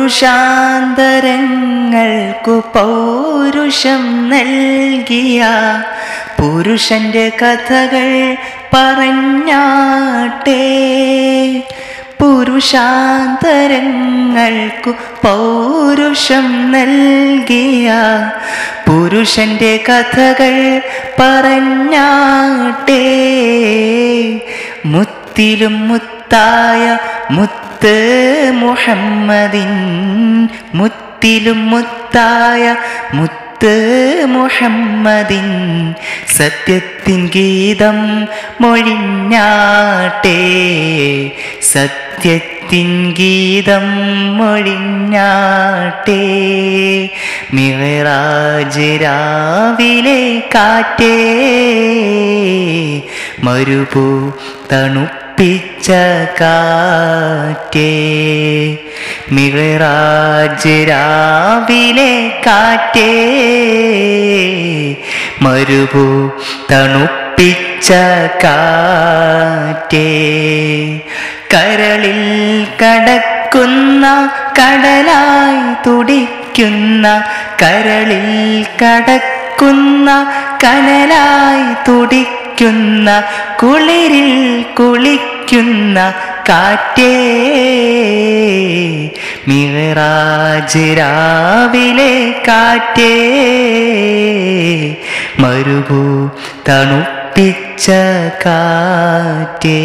പുരുഷാന്തരങ്ങൾക്കു പൗരുഷം നൽകിയ പുരുഷന്റെ കഥകൾ പറഞ്ഞാട്ടെ. പുരുഷാന്തരങ്ങൾക്കു പൗരുഷം നൽകിയ പുരുഷന്റെ കഥകൾ പറഞ്ഞാട്ടെ. മുത്തിലും മുത്തായ മുത്ത് മുഹമ്മദിൻ, മുത്തിലും മുത്തായ മുത്ത് മുഹമ്മദിൻ സത്യത്തിൻ ഗീതം മൊഴിഞ്ഞാട്ടെ. സത്യത്തിൻ ഗീതം മൊഴിഞ്ഞാട്ടെ. മിഅ്റാജ് രാവിലെ കാറ്റേ, മരുഭൂ തണുപ്പിച്ച കാറ്റേ. മിഅ്റാജ് രാവിലെ കാറ്റേ, മരുഭൂ തണുപ്പിച്ച കാറ്റേ. കരളിൽ കടക്കുന്ന കടലായി തുടിക്കുന്ന, കരളിൽ കടക്കുന്ന കനലായി തുടിക്കുന്ന, കുളിരിൽ കുളിക്കുന്ന കാറ്റേ. മിഅ്റാജ് രാവിലെ കാറ്റേ, മരുഭൂ തണുപ്പിച്ച കാറ്റേ.